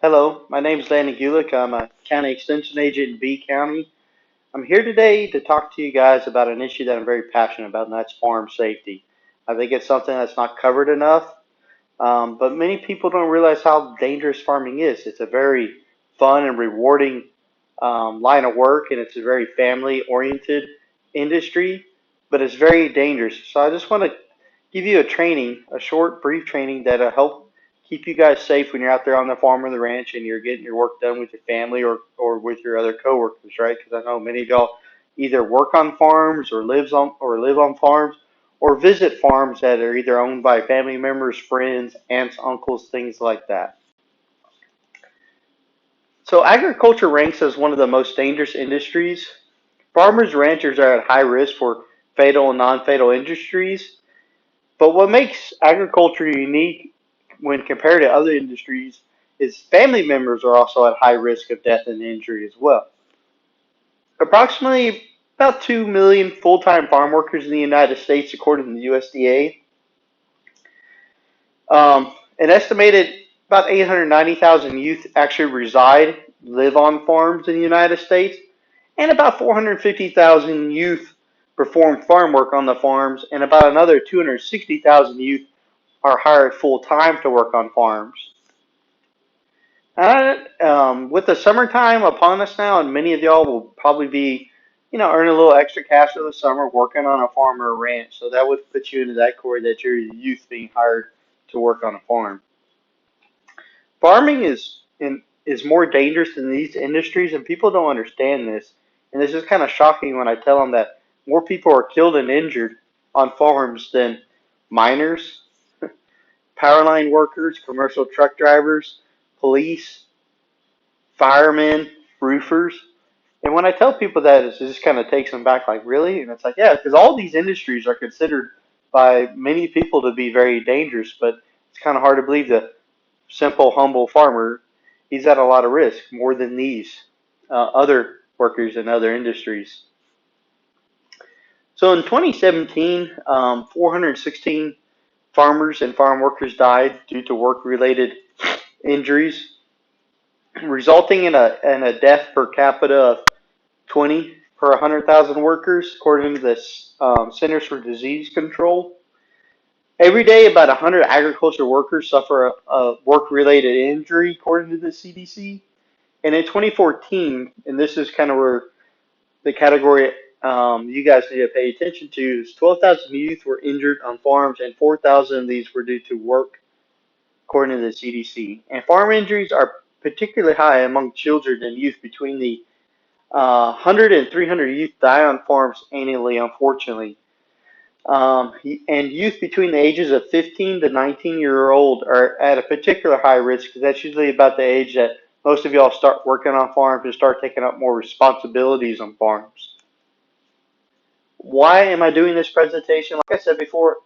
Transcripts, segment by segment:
Hello, my name is Danny Gulick. I'm a county extension agent in B County. I'm here today to talk to you guys about an issue that I'm very passionate about, and that's farm safety. I think it's something that's not covered enough, but many people don't realize how dangerous farming is. It's a very fun and rewarding line of work, and it's a very family oriented industry, but it's very dangerous. So I just want to give you a training, a short, brief training that'll help keep you guys safe when you're out there on the farm or the ranch and you're getting your work done with your family or with your other coworkers, right? Because I know many of y'all either work on farms or live on farms or visit farms that are either owned by family members, friends, aunts, uncles, things like that. So agriculture ranks as one of the most dangerous industries. Farmers and ranchers are at high risk for fatal and non-fatal industries. But what makes agriculture unique when compared to other industries is family members are also at high risk of death and injury as well. Approximately about 2 million full-time farm workers in the United States, according to the USDA. An estimated about 890,000 youth actually live on farms in the United States, and about 450,000 youth perform farm work on the farms, and about another 260,000 youth are hired full time to work on farms. With the summertime upon us now, and many of y'all will probably be, earning a little extra cash for the summer working on a farm or a ranch. So that would put you into that category that you're youth being hired to work on a farm. Farming is more dangerous than these industries, and people don't understand this. And this is kind of shocking when I tell them that more people are killed and injured on farms than miners, power line workers, commercial truck drivers, police, firemen, roofers. And when I tell people that, it just kind of takes them back, like, really? And it's like, yeah, because all these industries are considered by many people to be very dangerous, but it's kind of hard to believe the simple, humble farmer, he's at a lot of risk, more than these other workers in other industries. So in 2017, 416 farmers and farm workers died due to work-related injuries, resulting in a death per capita of 20 per 100,000 workers, according to the Centers for Disease Control. Every day, about 100 agriculture workers suffer a work-related injury, according to the CDC. And in 2014, and this is kind of where the category you guys need to pay attention to, is 12,000 youth were injured on farms, and 4,000 of these were due to work, according to the CDC. And farm injuries are particularly high among children and youth. Between the 100 and 300 youth die on farms annually, unfortunately. And youth between the ages of 15 to 19-year-old are at a particular high risk because that's usually about the age that most of y'all start working on farms and start taking up more responsibilities on farms. Why am I doing this presentation? Like I said before,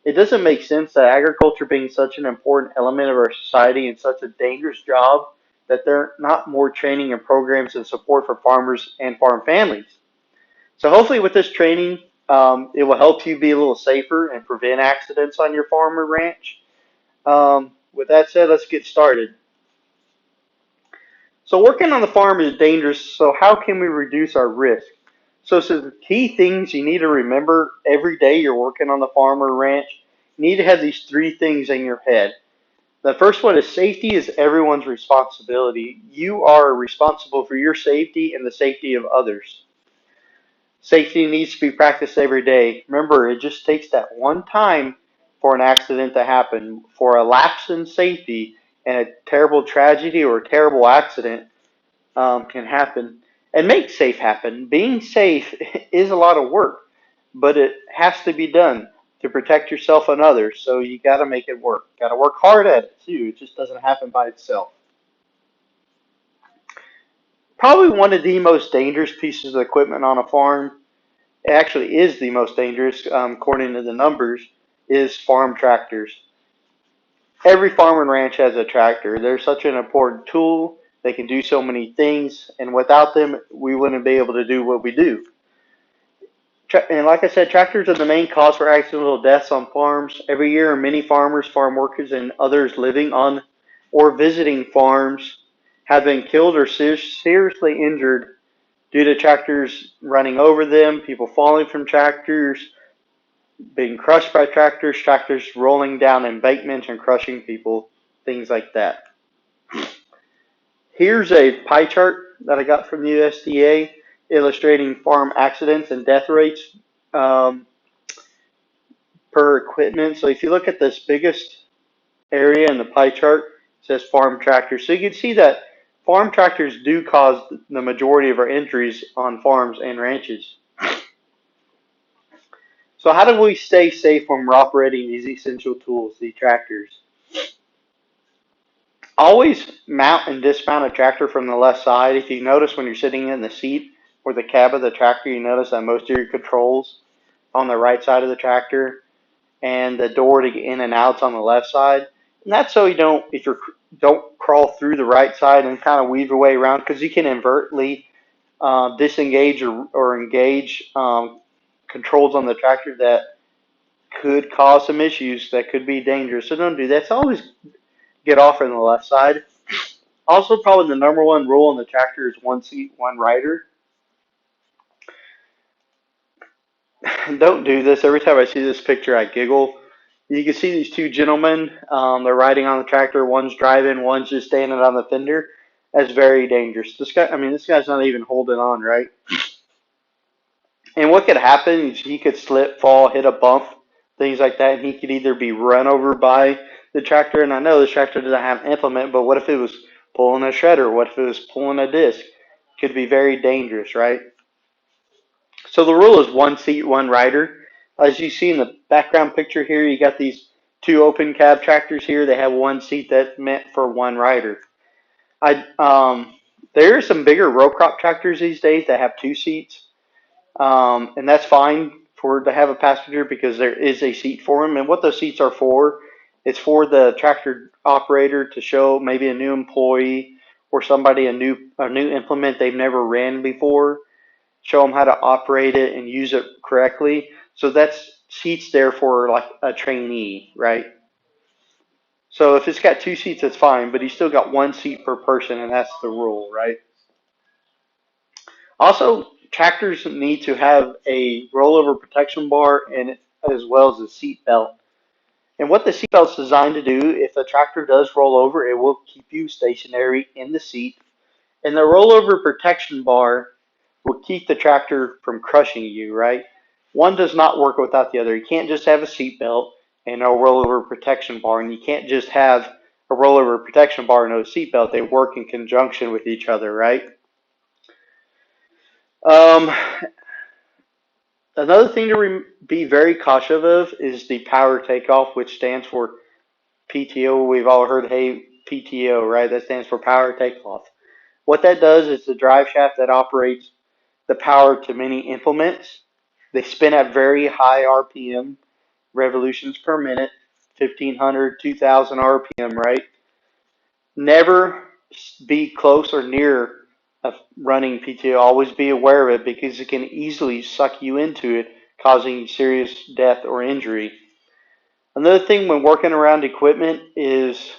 it doesn't make sense that agriculture being such an important element of our society and such a dangerous job that there are not more training and programs and support for farmers and farm families. So hopefully with this training, it will help you be a little safer and prevent accidents on your farm or ranch. With that said, let's get started. So working on the farm is dangerous, so how can we reduce our risk? So some key things you need to remember every day you're working on the farm or ranch. You need to have these three things in your head. The first one is safety is everyone's responsibility. You are responsible for your safety and the safety of others. Safety needs to be practiced every day. Remember, it just takes that one time for an accident to happen, for a lapse in safety, and a terrible tragedy or a terrible accident can happen. And make safe happen. Being safe is a lot of work, but it has to be done to protect yourself and others. So you got to make it work. Got to work hard at it too. It just doesn't happen by itself. Probably one of the most dangerous pieces of equipment on a farm, actually is the most dangerous, according to the numbers, is farm tractors. Every farm and ranch has a tractor. They're such an important tool. They can do so many things, and without them, we wouldn't be able to do what we do. And like I said, tractors are the main cause for accidental deaths on farms. Every year, many farmers, farm workers, and others living on or visiting farms have been killed or seriously injured due to tractors running over them, people falling from tractors, being crushed by tractors, tractors rolling down embankments and crushing people, things like that. Here's a pie chart that I got from the USDA illustrating farm accidents and death rates um, per equipment. So if you look at this biggest area in the pie chart, it says farm tractors. So you can see that farm tractors do cause the majority of our injuries on farms and ranches. So how do we stay safe when we're operating these essential tools, these tractors? Always mount and dismount a tractor from the left side. If you notice when you're sitting in the seat or the cab of the tractor, you notice that most of your controls on the right side of the tractor and the door to get in and out's on the left side. And that's so you don't, if you don't crawl through the right side and kind of weave your way around, because you can inadvertently disengage or engage controls on the tractor that could cause some issues that could be dangerous. So don't do that. So always get off on the left side. Also, probably the number one rule on the tractor is one seat, one rider. Don't do this. Every time I see this picture, I giggle. You can see these two gentlemen. They're riding on the tractor. One's driving. One's just standing on the fender. That's very dangerous. This guy, I mean, this guy's not even holding on, right? And what could happen is he could slip, fall, hit a bump, things like that, and he could either be run over by the tractor. And I know the tractor doesn't have an implement, but what if it was pulling a shredder? What if it was pulling a disc? Could be very dangerous, right? So the rule is one seat, one rider. As you see in the background picture here, you got these two open cab tractors here. They have one seat that's meant for one rider. I There are some bigger row crop tractors these days that have two seats, and that's fine for to have a passenger because there is a seat for them. And what those seats are for, it's for the tractor operator to show maybe a new employee or somebody a new implement they've never ran before, show them how to operate it and use it correctly. So that's seats there for like a trainee, right? So if it's got two seats, it's fine, but you still got one seat per person, and that's the rule, right? Also, tractors need to have a rollover protection bar and as well as a seat belt. And what the seat belt's designed to do, if a tractor does roll over, it will keep you stationary in the seat. And the rollover protection bar will keep the tractor from crushing you, right? One does not work without the other. You can't just have a seat belt and no rollover protection bar, and you can't just have a rollover protection bar and no seat belt. They work in conjunction with each other, right? Um, Another thing to be very cautious of is the power takeoff, which stands for PTO. We've all heard, hey, PTO, right? That stands for power takeoff. What that does is the drive shaft that operates the power to many implements. They spin at very high RPM, revolutions per minute, 1500, 2000 RPM, right? Never be close or near a running PTO. Always be aware of it because it can easily suck you into it, causing serious death or injury. Another thing when working around equipment is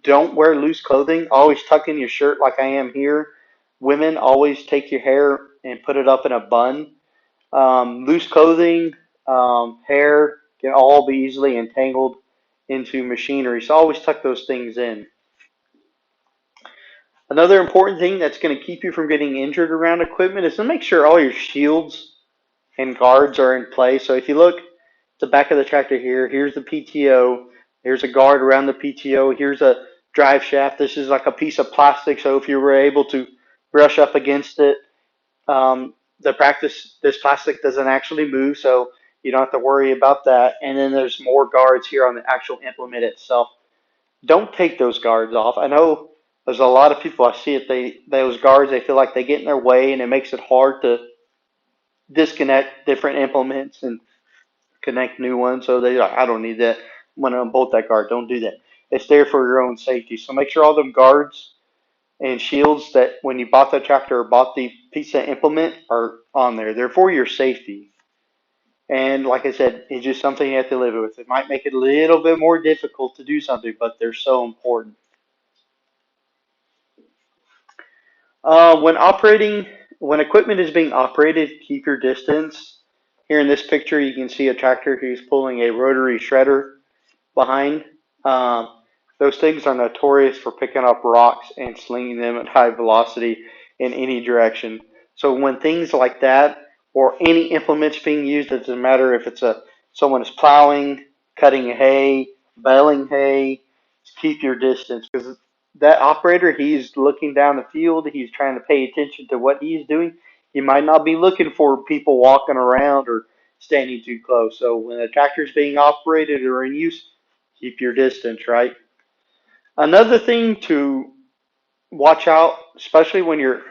don't wear loose clothing. Always tuck in your shirt like I am here. Women, always take your hair and put it up in a bun. Loose clothing, hair can all be easily entangled into machinery. So always tuck those things in. Another important thing that's going to keep you from getting injured around equipment is to make sure all your shields and guards are in place. So if you look at the back of the tractor here, here's the PTO, here's a guard around the PTO, here's a drive shaft. This is like a piece of plastic, so if you were able to brush up against it, this plastic doesn't actually move, so you don't have to worry about that. And then there's more guards here on the actual implement itself. Don't take those guards off. I know there's a lot of people I see it. Those guards, they feel like they get in their way, and it makes it hard to disconnect different implements and connect new ones. So they like, I don't need that. I'm gonna unbolt that guard. Don't do that. It's there for your own safety. So make sure all them guards and shields that when you bought the tractor or bought the piece of implement are on there. They're for your safety. And like I said, it's just something you have to live with. It might make it a little bit more difficult to do something, but they're so important. When equipment is being operated, keep your distance. Here in this picture, you can see a tractor who's pulling a rotary shredder behind. Um, those things are notorious for picking up rocks and slinging them at high velocity in any direction. So when things like that or any implements being used, it doesn't matter if it's a someone is plowing, cutting hay, baling hay, keep your distance because that operator he's looking down the field, he's trying to pay attention to what he's doing. He might not be looking for people walking around or standing too close. So when a tractor is being operated or in use, keep your distance, right? Another thing to watch out, especially when you're,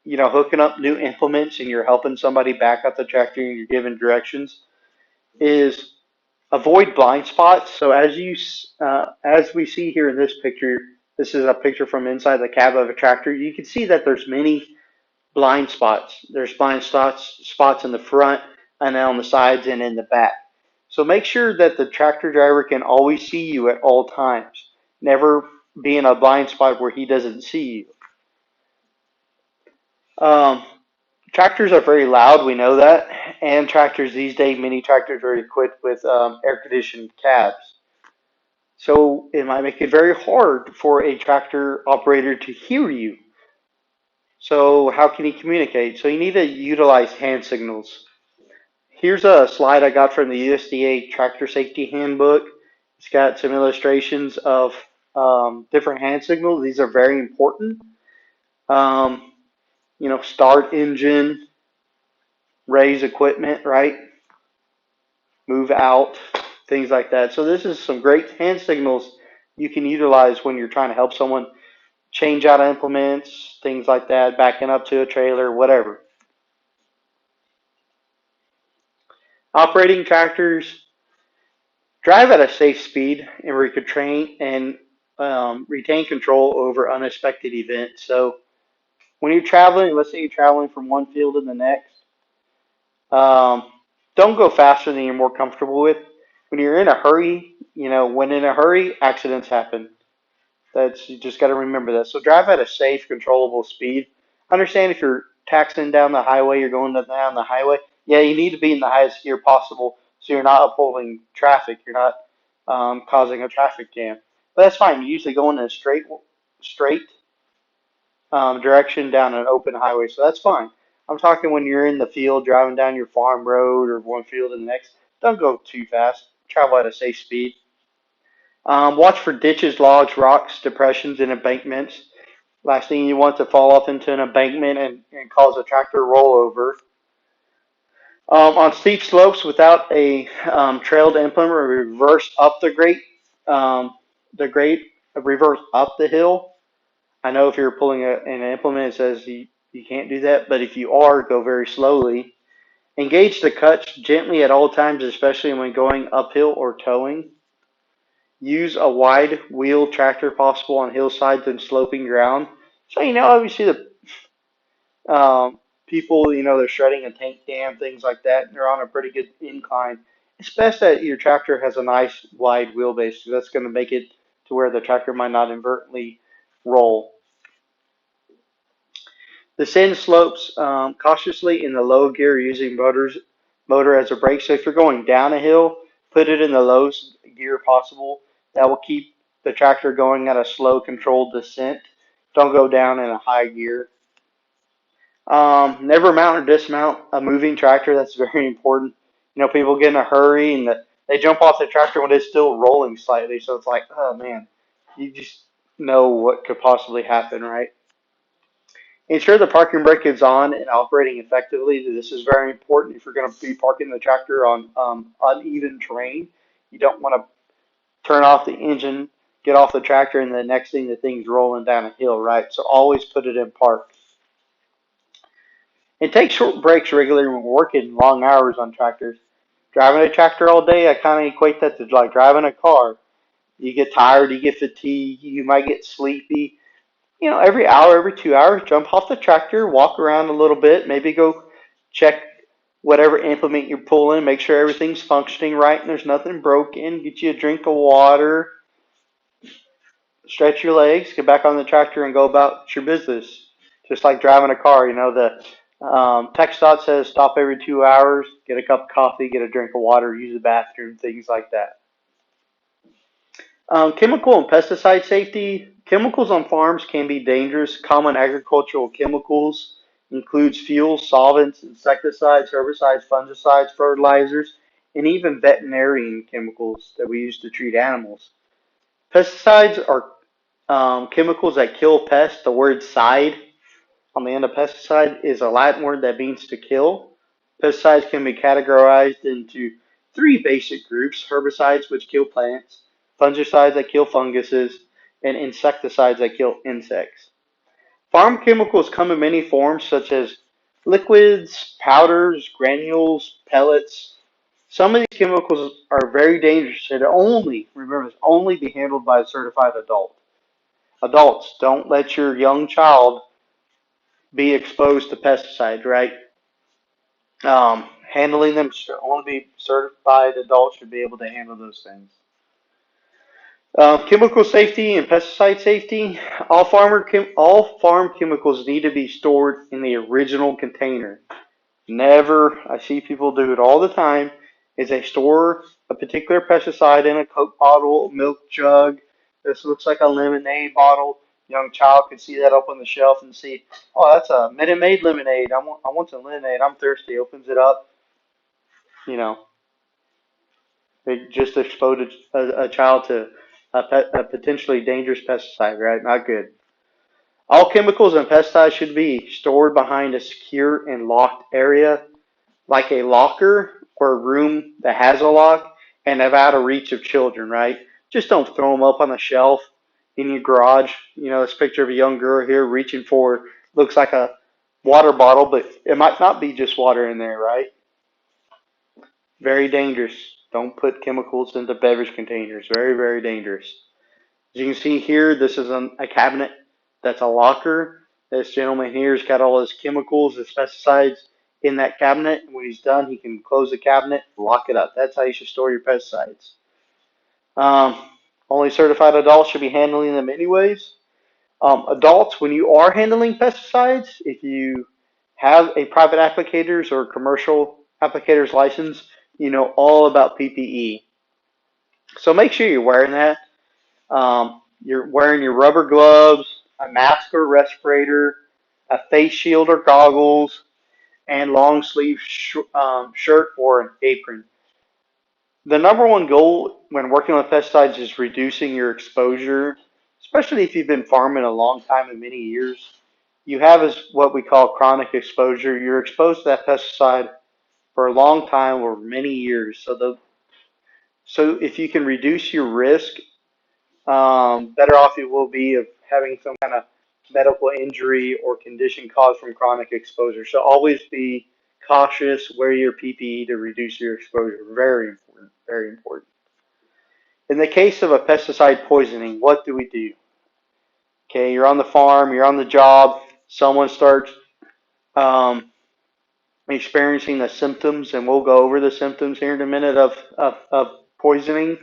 hooking up new implements and you're helping somebody back up the tractor and you're giving directions, is avoid blind spots. So as we see here in this picture, this is a picture from inside the cab of a tractor. You can see that there's many blind spots. There's blind spots in the front and on the sides and in the back. So make sure that the tractor driver can always see you at all times. Never be in a blind spot where he doesn't see you. Tractors are very loud, we know that, and tractors these days, many tractors are equipped with air conditioned cabs. So it might make it very hard for a tractor operator to hear you. So how can he communicate? So you need to utilize hand signals. Here's a slide I got from the USDA Tractor Safety Handbook. It's got some illustrations of different hand signals. These are very important. Um, start engine, raise equipment, right? Move out, things like that. So this is some great hand signals you can utilize when you're trying to help someone change out implements, things like that, backing up to a trailer, whatever. Operating tractors, drive at a safe speed and retain control over unexpected events. So when you're traveling, let's say you're traveling from one field to the next, um, don't go faster than you're more comfortable with. When you're in a hurry, when in a hurry, accidents happen. You just got to remember that. So drive at a safe, controllable speed. Understand if you're taxing down the highway, you're going down the highway. Yeah, you need to be in the highest gear possible, so you're not upholding traffic. You're not causing a traffic jam. But that's fine. You're usually going in a straight direction down an open highway, so that's fine. I'm talking when you're in the field driving down your farm road or one field to the next. Don't go too fast. Travel at a safe speed. Watch for ditches, logs, rocks, depressions, and embankments. Last thing you want to fall off into an embankment and cause a tractor rollover. On steep slopes without a trailed implement, reverse up the grade, reverse up the hill. I know if you're pulling an implement, it says you can't do that, but if you are, go very slowly. Engage the clutch gently at all times, especially when going uphill or towing. Use a wide wheel tractor possible on hillsides and sloping ground. So obviously people, they're shredding a tank dam, things like that, and they're on a pretty good incline. It's best that your tractor has a nice wide wheelbase because that's going to make it to where the tractor might not inadvertently roll. Descend slopes cautiously in the low gear using motor as a brake. So if you're going down a hill, put it in the lowest gear possible. That will keep the tractor going at a slow, controlled descent. Don't go down in a high gear. Never mount or dismount a moving tractor. That's very important. People get in a hurry and they jump off the tractor when it's still rolling slightly. So it's like, oh man, you just know what could possibly happen, right? Ensure the parking brake is on and operating effectively. This is very important if you're going to be parking the tractor on uneven terrain. You don't want to turn off the engine, get off the tractor, and the next thing the thing's rolling down a hill, right? So always put it in park. And take short breaks regularly when working long hours on tractors. Driving a tractor all day, I kind of equate that to like driving a car. You get tired, you get fatigued, you might get sleepy. Every hour, every 2 hours, jump off the tractor, walk around a little bit, maybe go check whatever implement you're pulling, make sure everything's functioning right and there's nothing broken. Get you a drink of water, stretch your legs, get back on the tractor and go about your business. Just like driving a car, the text dot says stop every 2 hours, get a cup of coffee, get a drink of water, use the bathroom, things like that. Chemical and pesticide safety. Chemicals on farms can be dangerous. Common agricultural chemicals includes fuels, solvents, insecticides, herbicides, fungicides, fertilizers, and even veterinarian chemicals that we use to treat animals. Pesticides are chemicals that kill pests. The word "cide" on the end of pesticide is a Latin word that means to kill. Pesticides can be categorized into three basic groups: herbicides, which kill plants, fungicides that kill funguses, and insecticides that kill insects. Farm chemicals come in many forms, such as liquids, powders, granules, pellets. Some of these chemicals are very dangerous and remember, only be handled by a certified adult. Adults, don't let your young child be exposed to pesticides, right? Handling them should only be certified adults should be able to handle those things. Chemical safety and pesticide safety. All farm chemicals need to be stored in the original container. Never, I see people do it all the time, is they store a particular pesticide in a Coke bottle, milk jug. This looks like a lemonade bottle. Young child could see that up on the shelf and see, oh, that's a Minute Maid lemonade. I want some lemonade. I'm thirsty. Opens it up. You know, they just exposed a child to a potentially dangerous pesticide, right? Not good. All chemicals and pesticides should be stored behind a secure and locked area, like a locker or a room that has a lock and out of reach of children, right? Just don't throw them up on the shelf in your garage. This picture of a young girl here reaching for, looks like a water bottle, but it might not be just water in there, right? Very dangerous. Don't put chemicals into beverage containers. Very, very dangerous. As you can see here, this is a cabinet that's a locker. This gentleman here has got all his chemicals, his pesticides in that cabinet. When he's done, he can close the cabinet, lock it up. That's how you should store your pesticides. Um, Only certified adults should be handling them anyways. Adults, when you are handling pesticides, if you have a private applicator's or commercial applicator's license, you know all about PPE. So make sure you're wearing that. You're wearing your rubber gloves, a mask or respirator, a face shield or goggles, and long sleeve shirt or an apron. The number one goal when working with pesticides is reducing your exposure, especially if you've been farming a long time and many years. You have is what we call chronic exposure. You're exposed to that pesticide for a long time or many years. So if you can reduce your risk, better off you will be of having some kind of medical injury or condition caused from chronic exposure. So always be cautious, wear your PPE to reduce your exposure. Very important, very important. In the case of a pesticide poisoning, what do we do? Okay, you're on the farm, you're on the job, someone starts um, experiencing the symptoms, and we'll go over the symptoms here in a minute of poisoning.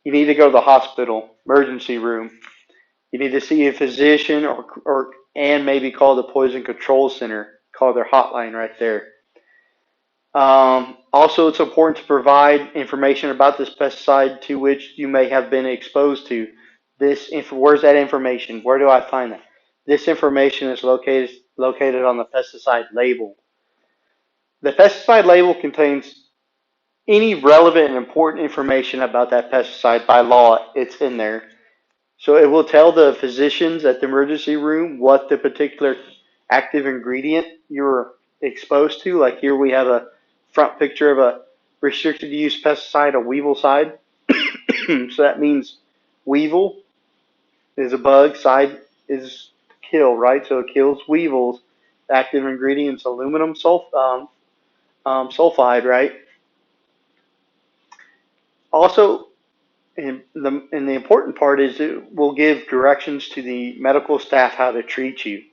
You need to go to the hospital, emergency room. You need to see a physician and maybe call the Poison Control Center. Call their hotline right there. Also, it's important to provide information about this pesticide to which you may have been exposed to. Where's that information? Where do I find that? This information is located on the pesticide label. The pesticide label contains any relevant and important information about that pesticide. By law. It's in there. So it will tell the physicians at the emergency room what the particular active ingredient you're exposed to. Like here we have a front picture of a restricted use pesticide, a weevil-cide. So that means weevil is a bug, side is kill, right? So it kills weevils. The active ingredient's aluminum sulfide, right? Also, and the important part is it will give directions to the medical staff how to treat you.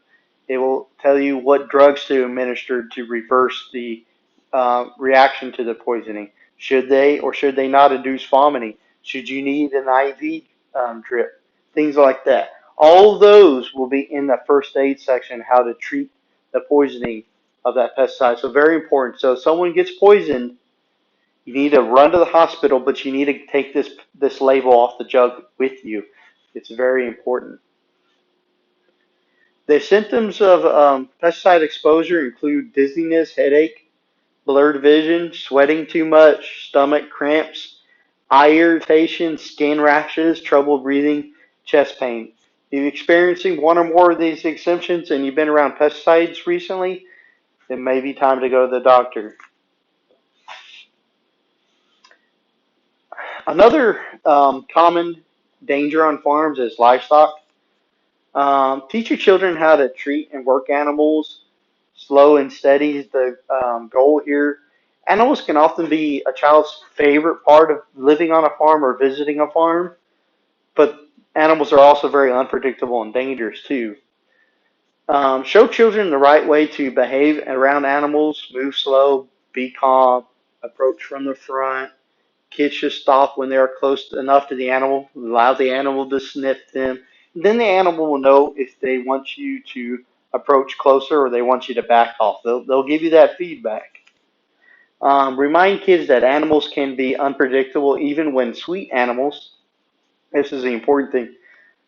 It will tell you what drugs to administer to reverse the reaction to the poisoning. Should they or should they not induce vomiting? Should you need an IV drip? Things like that. All of those will be in the first aid section, how to treat the poisoning of that pesticide. So very important. So if someone gets poisoned, you need to run to the hospital, but you need to take this label off the jug with you. It's very important. The symptoms of pesticide exposure include dizziness, headache, blurred vision, sweating too much, stomach cramps, eye irritation, skin rashes, trouble breathing, chest pain. If you're experiencing one or more of these symptoms and you've been around pesticides recently, it may be time to go to the doctor. Another common danger on farms is livestock. Teach your children how to treat and work animals. Slow and steady is the goal here. Animals can often be a child's favorite part of living on a farm or visiting a farm, but animals are also very unpredictable and dangerous too. Show children the right way to behave around animals. Move slow, be calm, approach from the front. Kids should stop when they are close enough to the animal, allow the animal to sniff them. Then the animal will know if they want you to approach closer or they want you to back off. They'll give you that feedback. Remind kids that animals can be unpredictable even when sweet animals, this is the important thing,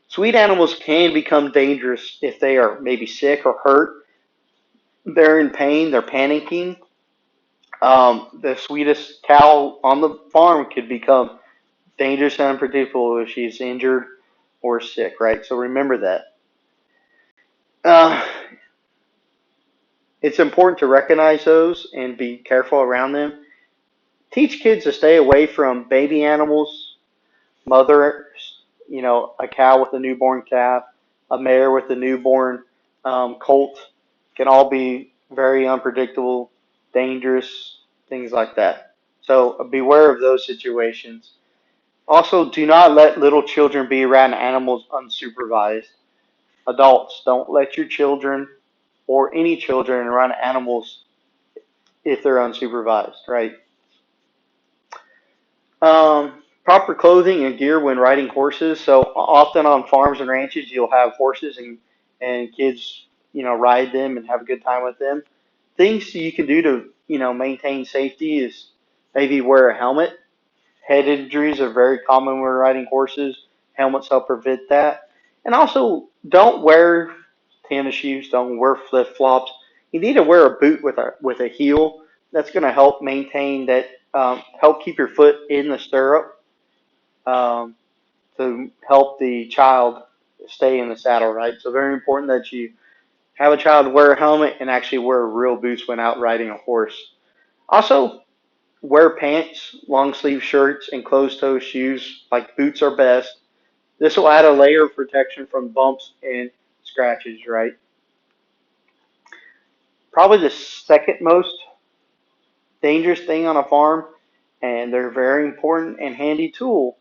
sweet animals can become dangerous if they are maybe sick or hurt. They're in pain, they're panicking. The sweetest cow on the farm could become dangerous and unpredictable if she's injured or sick, right? So remember that. Uh, it's important to recognize those and be careful around them. Teach kids to stay away from baby animals, mothers, a cow with a newborn calf, a mare with a newborn colt can all be very unpredictable, dangerous, things like that. So beware of those situations. Also, do not let little children be around animals unsupervised. Adults, don't let your children or any children around animals if they're unsupervised, right? Proper clothing and gear when riding horses. So often on farms and ranches, you'll have horses and kids, ride them and have a good time with them. Things you can do to, maintain safety is maybe wear a helmet. Head injuries are very common when we're riding horses. Helmets help prevent that. And also, don't wear tennis shoes. Don't wear flip flops. You need to wear a boot with a heel. That's going to help maintain that. Help keep your foot in the stirrup um, to help the child stay in the saddle. Right. So very important that you have a child wear a helmet and actually wear real boots when out riding a horse. Also, wear pants, long sleeve shirts, and closed toe shoes. Like boots are best. This will add a layer of protection from bumps and scratches, right? Probably the second most dangerous thing on a farm, and they're a very important and handy tool,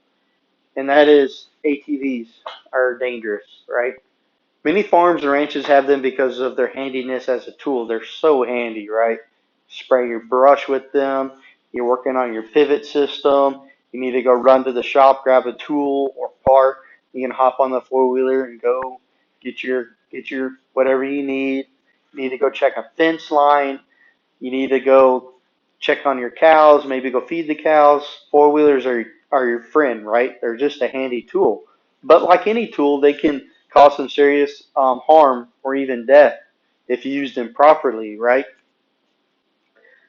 and that is ATVs are dangerous, right? Many farms and ranches have them because of their handiness as a tool. They're so handy, right? Spray your brush with them. You're working on your pivot system. You need to go run to the shop, grab a tool or part. You can hop on the four wheeler and go get your whatever you need. You need to go check a fence line. You need to go check on your cows. Maybe go feed the cows. Four wheelers are your friend, right? They're just a handy tool. But like any tool, they can cause some serious harm or even death if you use them properly, right?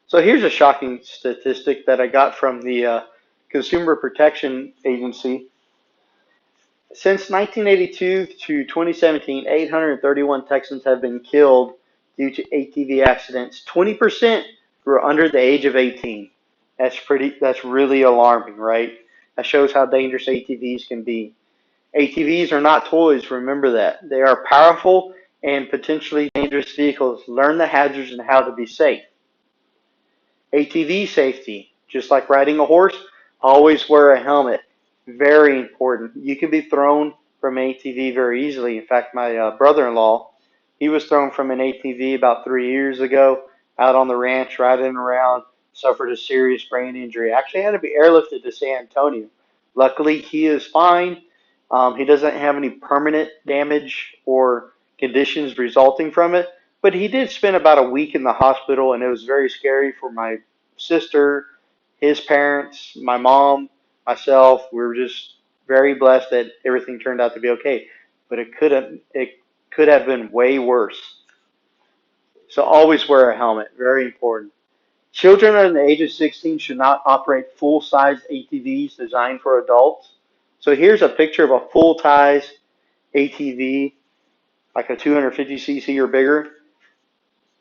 So here's a shocking statistic that I got from the Consumer Protection Agency. Since 1982 to 2017, 831 Texans have been killed due to ATV accidents. 20% were under the age of 18. That's really alarming, right? That shows how dangerous ATVs can be. ATVs are not toys, remember that. They are powerful and potentially dangerous vehicles. Learn the hazards and how to be safe. ATV safety, just like riding a horse, always wear a helmet. Very important. You can be thrown from an ATV very easily. In fact, my brother-in-law, he was thrown from an ATV about 3 years ago out on the ranch riding around, suffered a serious brain injury. Actually had to be airlifted to San Antonio. Luckily, he is fine. He doesn't have any permanent damage or conditions resulting from it, but he did spend about a week in the hospital, and it was very scary for my sister, his parents, my mom, myself. We were just very blessed that everything turned out to be okay, but it could have been way worse. So always wear a helmet, very important. Children under the age of 16 should not operate full-size ATVs designed for adults. So here's a picture of a full-size ATV, like a 250cc or bigger.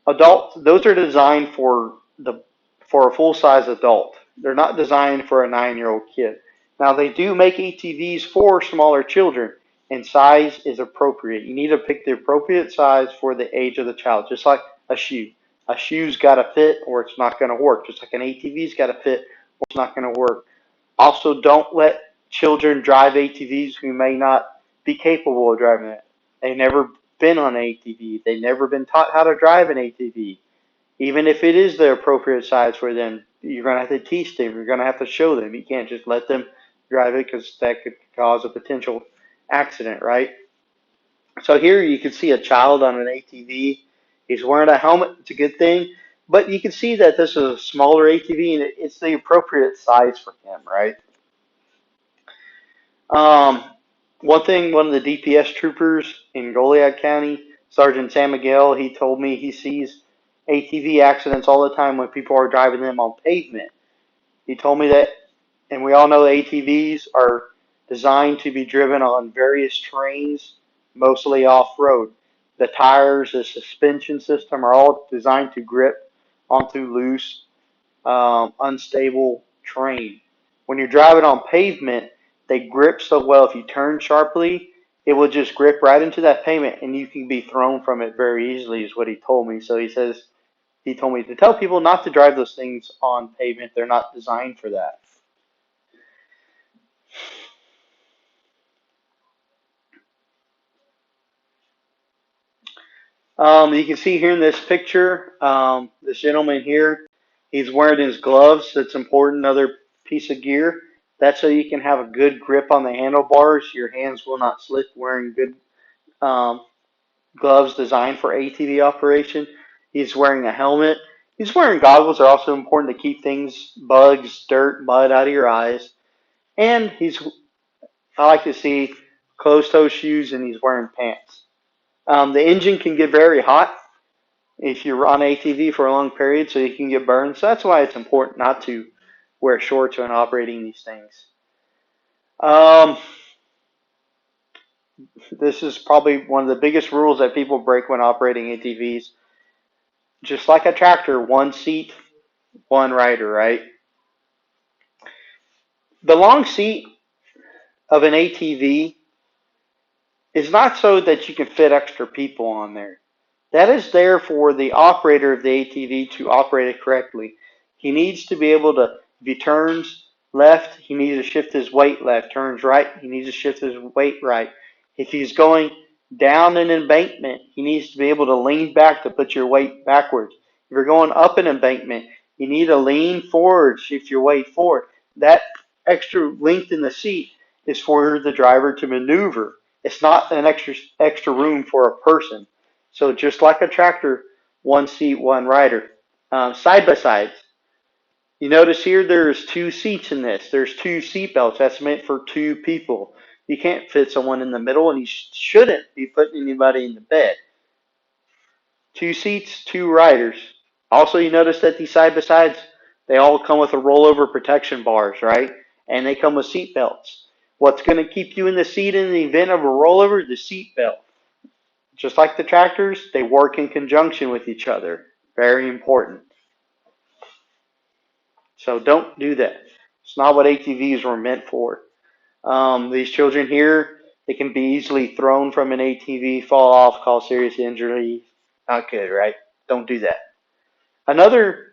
Adults, those are designed for a full-size adult. They're not designed for a 9-year-old kid. Now they do make ATVs for smaller children, and size is appropriate. You need to pick the appropriate size for the age of the child, just like a shoe. A shoe's got to fit or it's not going to work. Just like an ATV's got to fit or it's not going to work. Also, don't let children drive ATVs who may not be capable of driving it. They've never been on an ATV. They've never been taught how to drive an ATV. Even if it is the appropriate size for them, you're going to have to teach them. You're going to have to show them. You can't just let them drive it because that could cause a potential accident, right? So here you can see a child on an ATV. He's wearing a helmet. It's a good thing. But you can see that this is a smaller ATV and it's the appropriate size for him, right? Um, one of the DPS troopers in Goliad County, Sergeant San Miguel, he told me he sees ATV accidents all the time when people are driving them on pavement. He told me that, and we all know ATVs are designed to be driven on various terrains, mostly off-road. The tires, the suspension system are all designed to grip onto loose, unstable terrain. When you're driving on pavement, they grip so well. If you turn sharply, it will just grip right into that pavement, and you can be thrown from it very easily. Is what he told me. So he told me to tell people not to drive those things on pavement. They're not designed for that. You can see here in this picture, this gentleman here, he's wearing his gloves. That's important. Another piece of gear. That's so you can have a good grip on the handlebars. Your hands will not slip wearing good um, gloves designed for ATV operation. He's wearing a helmet. He's wearing goggles. Are also important to keep things, bugs, dirt, mud out of your eyes. And I like to see closed toe shoes, and he's wearing pants. The engine can get very hot if you're on ATV for a long period, so you can get burned. So that's why it's important not to wear shorts when operating these things. Um, this is probably one of the biggest rules that people break when operating ATVs. Just like a tractor, one seat, one rider, right? The long seat of an ATV is not so that you can fit extra people on there. That is there for the operator of the ATV to operate it correctly. He needs to be able to, if he turns left, he needs to shift his weight left. Turns right, he needs to shift his weight right. If he's going down an embankment, he needs to be able to lean back to put your weight backwards. If you're going up an embankment, you need to lean forward, shift your weight forward. That extra length in the seat is for the driver to maneuver. It's not an extra room for a person. So just like a tractor, one seat, one rider. Side by sides. You notice here there's two seats in this. There's two seat belts. That's meant for two people. You can't fit someone in the middle, and you shouldn't be putting anybody in the bed. Two seats, two riders. Also, you notice that these side by sides, they all come with a rollover protection bars, right? And they come with seat belts. What's going to keep you in the seat in the event of a rollover? The seat belt. Just like the tractors, they work in conjunction with each other. Very important. So don't do that. It's not what ATVs were meant for. These children here, they can be easily thrown from an ATV, fall off, cause serious injury. Not good, right? Don't do that. Another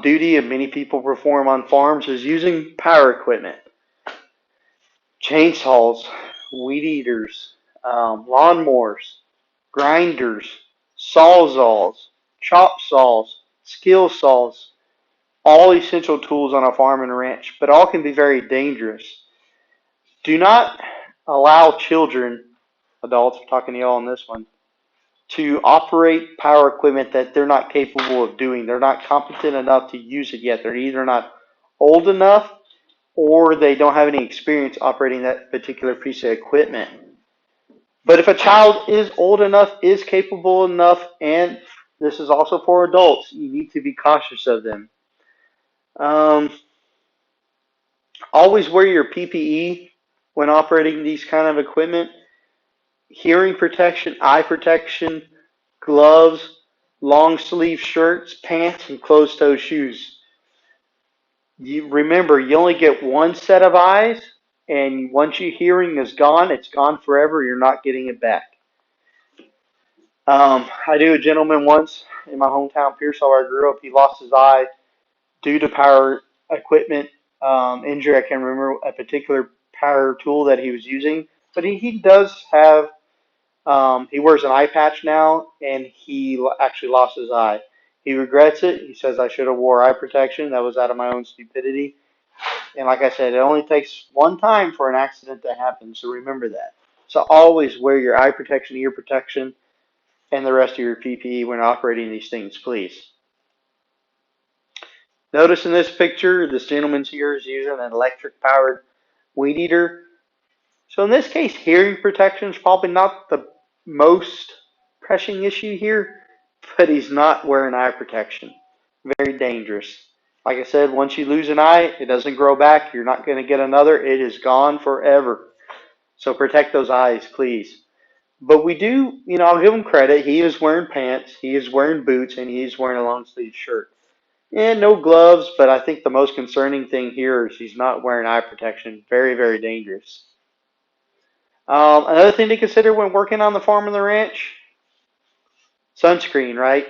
duty of many people perform on farms is using power equipment. Chainsaws, weed eaters, lawnmowers, grinders, sawzalls, chop saws, skill saws, all essential tools on a farm and ranch, but all can be very dangerous. Do not allow children, adults, I'm talking to y'all on this one, to operate power equipment that they're not capable of doing. They're not competent enough to use it yet. They're either not old enough or they don't have any experience operating that particular piece of equipment. But if a child is old enough, is capable enough, and this is also for adults, you need to be cautious of them. Um, Always wear your PPE when operating these kind of equipment. Hearing protection, eye protection, gloves, long sleeve shirts, pants, and closed toe shoes. You remember, you only get one set of eyes, and once your hearing is gone, it's gone forever. You're not getting it back. I knew a gentleman once in my hometown, Pearsall, where I grew up. He lost his eye due to power equipment injury. I can't remember a particular power tool that he was using, but he does have. He wears an eye patch now, and he actually lost his eye. He regrets it. He says I should have wore eye protection. That was out of my own stupidity. And like I said, it only takes one time for an accident to happen. So remember that. So always wear your eye protection, ear protection, and the rest of your PPE when operating these things, please. Notice in this picture, this gentleman here is using an electric powered weed eater. So in this case, hearing protection is probably not the most pressing issue here, but he's not wearing eye protection. Very dangerous. Like I said, once you lose an eye, it doesn't grow back. You're not going to get another. It is gone forever. So protect those eyes, please. But we do, I'll give him credit. He is wearing pants, he is wearing boots, and he is wearing a long sleeve shirt. And no gloves, but I think the most concerning thing here is he's not wearing eye protection. Very, very dangerous. Another thing to consider when working on the farm and the ranch, sunscreen, right?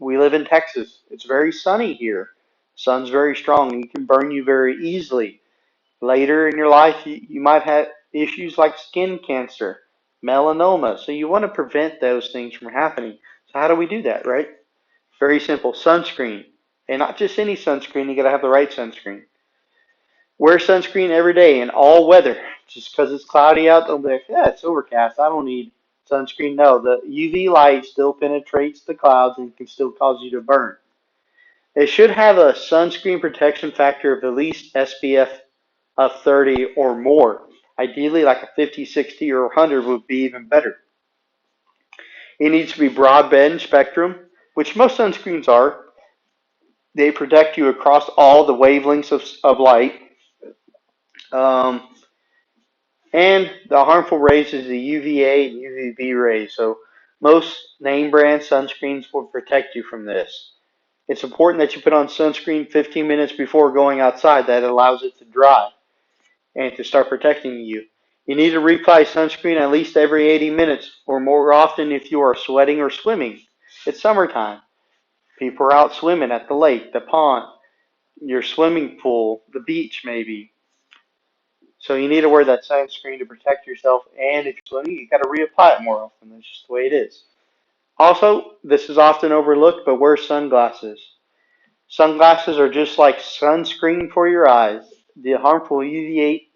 We live in Texas. It's very sunny here. Sun's very strong. It can burn you very easily. Later in your life, you might have issues like skin cancer, melanoma. So you want to prevent those things from happening. So how do we do that, right? Very simple. Sunscreen. And not just any sunscreen. You got to have the right sunscreen. Wear sunscreen every day in all weather. Just because it's cloudy out, don't be like, yeah, it's overcast. I don't need sunscreen. No, the UV light still penetrates the clouds and can still cause you to burn. It should have a sunscreen protection factor of at least SPF of 30 or more. Ideally, like a 50, 60, or 100 would be even better. It needs to be broadband spectrum, which most sunscreens are. They protect you across all the wavelengths of light. Um, and the harmful rays is the UVA and UVB rays. So most name brand sunscreens will protect you from this. It's important that you put on sunscreen 15 minutes before going outside. That allows it to dry and to start protecting you. You need to reapply sunscreen at least every 80 minutes or more often if you are sweating or swimming. It's summertime. People are out swimming at the lake, the pond, your swimming pool, the beach maybe. So you need to wear that sunscreen to protect yourself, and if you're swimming, you got to reapply it more often. That's just the way it is. Also, this is often overlooked, but wear sunglasses. Sunglasses are just like sunscreen for your eyes. The harmful UVA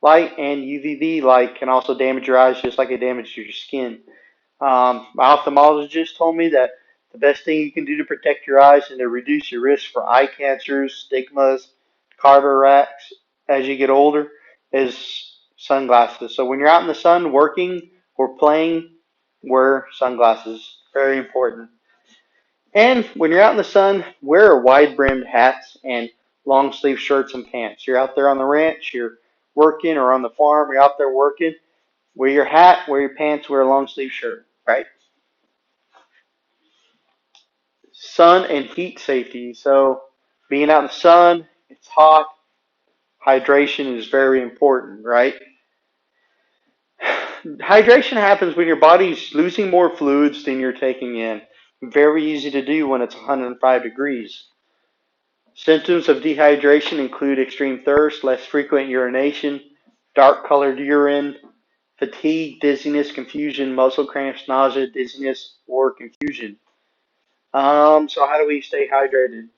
light and UVB light can also damage your eyes just like it damages your skin. My ophthalmologist told me that the best thing you can do to protect your eyes and to reduce your risk for eye cancers, stigmas, cataracts as you get older is sunglasses. So when you're out in the sun working or playing, wear sunglasses. Very important. And when you're out in the sun, wear wide brimmed hats and long sleeve shirts and pants. You're out there on the ranch, you're working, or on the farm, you're out there working. Wear your hat, wear your pants, wear a long sleeve shirt, right? Sun and heat safety. So being out in the sun, it's hot. Hydration is very important, right? Hydration happens when your body's losing more fluids than you're taking in. Very easy to do when it's 105 degrees. Symptoms of dehydration include extreme thirst, less frequent urination, dark colored urine, fatigue, dizziness, confusion, muscle cramps, nausea, dizziness, or confusion. So how do we stay hydrated?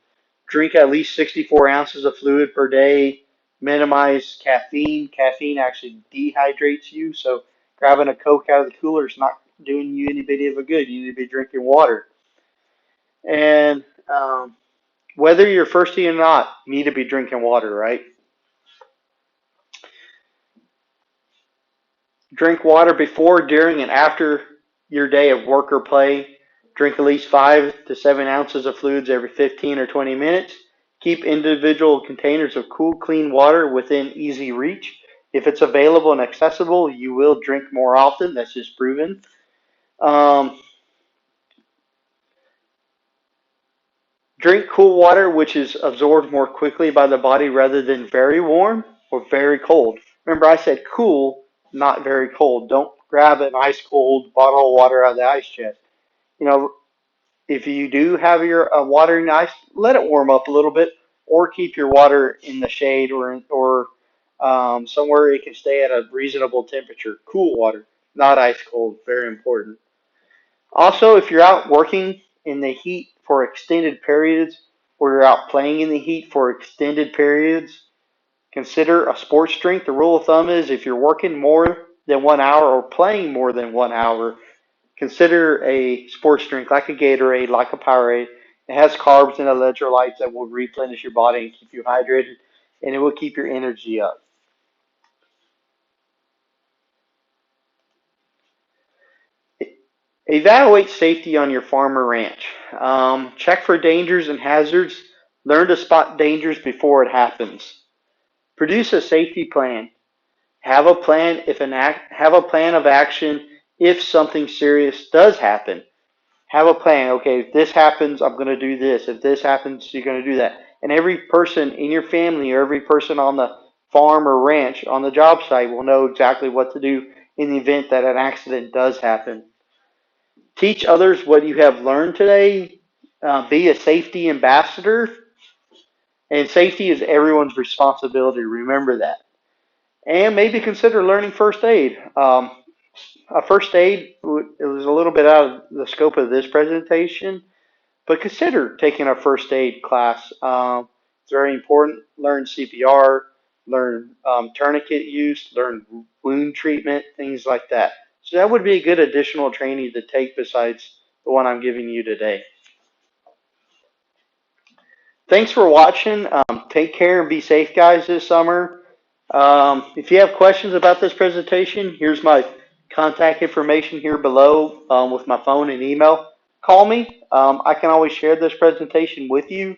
Drink at least 64 ounces of fluid per day. minimize caffeine. Caffeine actually dehydrates you, so grabbing a Coke out of the cooler is not doing you any bit of a good. You need to be drinking water. And whether you're thirsty or not, you need to be drinking water, right? Drink water before, during, and after your day of work or play. Drink at least 5 to 7 ounces of fluids every 15 or 20 minutes. Keep individual containers of cool, clean water within easy reach. If it's available and accessible, you will drink more often. That's just proven. Um, Drink cool water, which is absorbed more quickly by the body rather than very warm or very cold. Remember, I said cool, not very cold. Don't grab an ice cold bottle of water out of the ice chest. You know, if you do have your water in ice, let it warm up a little bit, or keep your water in the shade or somewhere it can stay at a reasonable temperature. Cool water, not ice cold. Very important. Also, if you're out working in the heat for extended periods, or you're out playing in the heat for extended periods, consider a sports drink. The rule of thumb is if you're working more than 1 hour or playing more than 1 hour, consider a sports drink like a Gatorade, like a Powerade. It has carbs and electrolytes that will replenish your body and keep you hydrated, and it will keep your energy up. Evaluate safety on your farm or ranch. Check for dangers and hazards. Learn to spot dangers before it happens. Produce a safety plan. Have a plan of action if something serious does happen. Have a plan. Okay, if this happens, I'm going to do this. If this happens, you're going to do that. And every person in your family or every person on the farm or ranch on the job site will know exactly what to do in the event that an accident does happen. Teach others what you have learned today. Be a safety ambassador. And safety is everyone's responsibility. Remember that. And maybe consider learning first aid. A first aid, it was a little bit out of the scope of this presentation, but consider taking a first aid class. It's very important. Learn CPR, learn tourniquet use, learn wound treatment, things like that. So that would be a good additional training to take besides the one I'm giving you today. Thanks for watching. Take care and be safe, guys, this summer. If you have questions about this presentation, here's my contact information here below with my phone and email. Call me. I can always share this presentation with you.